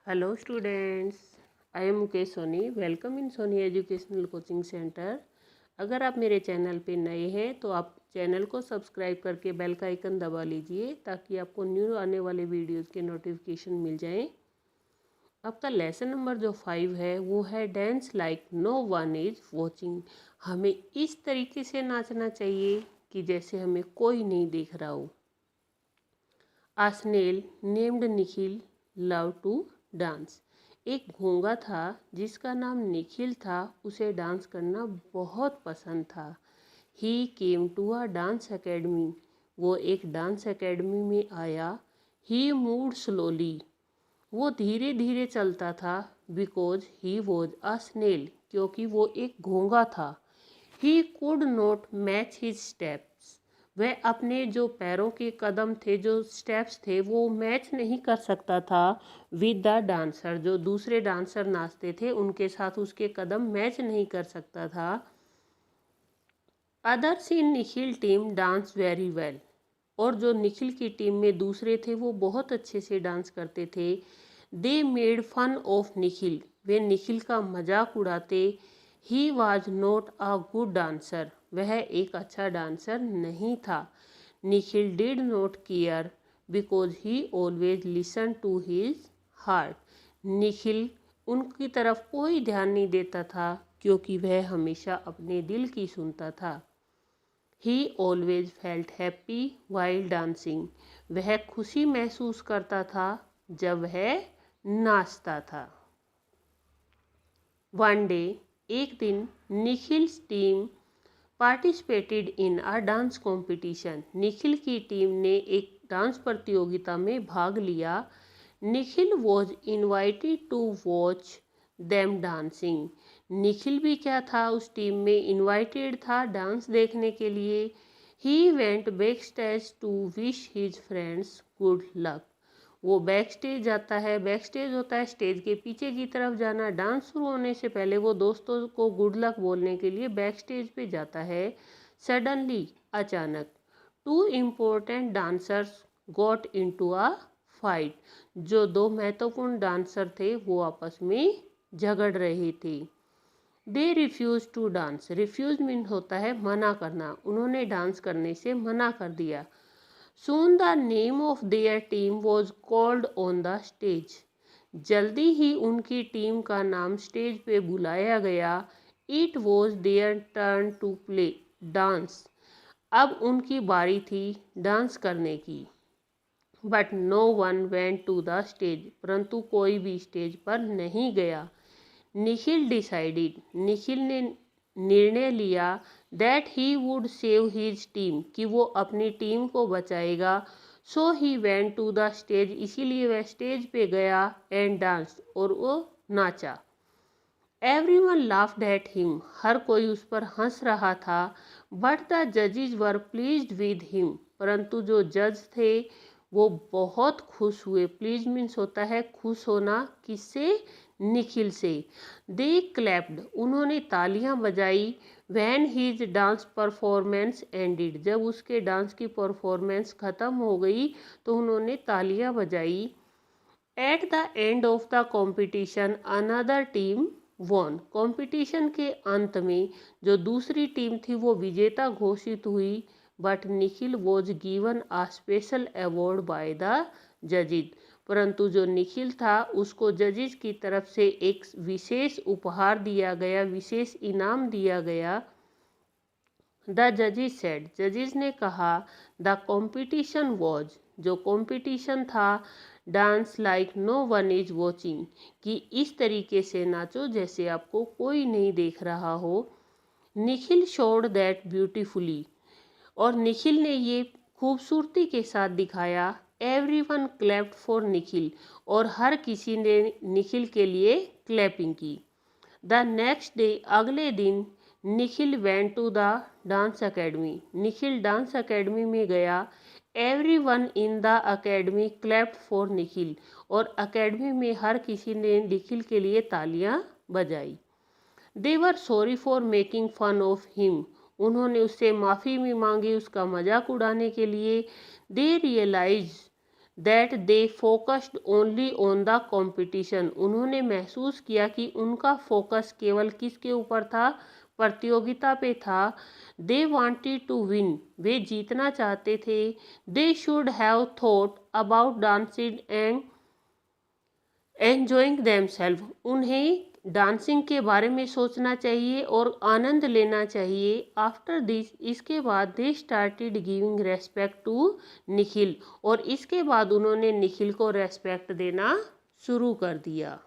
Hello students, I am Mukesh Soni. Welcome in Soni educational coaching centre. अगर आप मेरे चैनल पे नए हैं तो आप चैनल को सब्सक्राइब करके बेल का आइकन दबा लीजिए ताकि आपको न्यू आने वाले वीडियोस के नोटिफिकेशन मिल जाएं। आपका लेसन नंबर जो 5 है वो है dance like no one is watching. हमें इस तरीके से नाचना चाहिए कि जैसे हमें कोई नहीं देख रहा हो। A snail named Nikhil love to dance. एक घोंगा था जिसका नाम निखिल था, उसे डांस करना बहुत पसंद था। He came to a dance academy. वो एक डांस अकेडमी में आया। He moved slowly. वो धीरे धीरे चलता था। Because he was a snail, क्योंकि वो एक घोंगा था। He could not match his steps. वह अपने जो पैरों के कदम थे, जो स्टेप्स थे, वो मैच नहीं कर सकता था विद द डांसर। जो दूसरे डांसर नाचते थे उनके साथ उसके कदम मैच नहीं कर सकता था। Others in Nikhil team dance very well. और जो निखिल की टीम में दूसरे थे वो बहुत अच्छे से डांस करते थे। They made fun of Nikhil. वे निखिल का मजाक उड़ाते। He was not a good dancer. वह एक अच्छा डांसर नहीं था। Nikhil did not care because he always listen to his heart. Nikhil उनकी तरफ कोई ध्यान नहीं देता था क्योंकि वह हमेशा अपने दिल की सुनता था। ही always felt happy while dancing. वह खुशी महसूस करता था जब वह नाचता था। वन डे, एक दिन, Nikhil's team participated in a dance competition. Nikhil की टीम ने एक डांस प्रतियोगिता में भाग लिया। Nikhil was invited to watch them dancing. Nikhil भी क्या था, उस टीम में इनवाइटेड था डांस देखने के लिए। He went backstage to wish his friends good luck. वो बैक स्टेज जाता है। बैक स्टेज होता है स्टेज के पीछे की तरफ जाना। डांस शुरू होने से पहले वो दोस्तों को गुड लक बोलने के लिए बैक स्टेज पे जाता है। सडनली, अचानक, two important dancers got into a fight. जो दो महत्वपूर्ण डांसर थे वो आपस में झगड़ रहे थे। They refuse to dance. Refuse mean होता है मना करना। उन्होंने डांस करने से मना कर दिया। Soon the name of their team was called on the stage. जल्दी ही उनकी टीम का नाम स्टेज पे बुलाया गया। It was their turn to play dance. अब उनकी बारी थी डांस करने की। But no one went to the stage. परंतु कोई भी स्टेज पर नहीं गया। निखिल डिसाइडेड। निखिल ने निर्णय लिया that he would save his team, कि वो अपनी टीम को बचाएगा। So he went to the stage. इसीलिए वह स्टेज पे गया एंड डांस, और वो नाचा। Everyone laughed at him. हर कोई उस पर हंस रहा था। बट द जजेज वर प्लीज्ड विद हिम। परंतु जो जज थे वो बहुत खुश हुए। प्लीज मीन्स होता है खुश होना। किससे? निखिल से। They clapped. उन्होंने तालियां बजाई। When his dance performance ended. जब उसके डांस की परफॉर्मेंस ख़त्म हो गई तो उन्होंने तालियां बजाई। At the end of the competition another team von. Competition के अंत में जो दूसरी टीम थी वो विजेता घोषित हुई। But Nikhil was given a special award by the जजिज। परंतु जो निखिल था उसको जजिज की तरफ से एक विशेष उपहार दिया गया, विशेष इनाम दिया गया। The जजिज said. जजिज ने कहा द कॉम्पिटिशन वॉज, जो कॉम्पिटिशन था, dance like no one is watching, कि इस तरीके से नाचो जैसे आपको कोई नहीं देख रहा हो। Nikhil showed that beautifully. और निखिल ने ये खूबसूरती के साथ दिखाया। Everyone clapped for Nikhil. और हर किसी ने निखिल के लिए क्लैपिंग की। द नेक्स्ट डे, अगले दिन, Nikhil went to the dance academy. Nikhil dance academy में गया। Everyone in the academy clapped for Nikhil. और अकेडमी में हर किसी ने निखिल के लिए तालियां बजाई। They were sorry for making fun of him. उन्होंने उससे माफ़ी भी मांगी उसका मजाक उड़ाने के लिए। They realise that they focused only on the competition. उन्होंने महसूस किया कि उनका फोकस केवल किसके ऊपर था, प्रतियोगिता पे था। दे वांटेड टू विन, वे जीतना चाहते थे। They should have thought about dancing and enjoying themselves, उन्हें डांसिंग के बारे में सोचना चाहिए और आनंद लेना चाहिए। आफ्टर दिस, इसके बाद they started giving respect to Nikhil, और इसके बाद उन्होंने निखिल को रेस्पेक्ट देना शुरू कर दिया।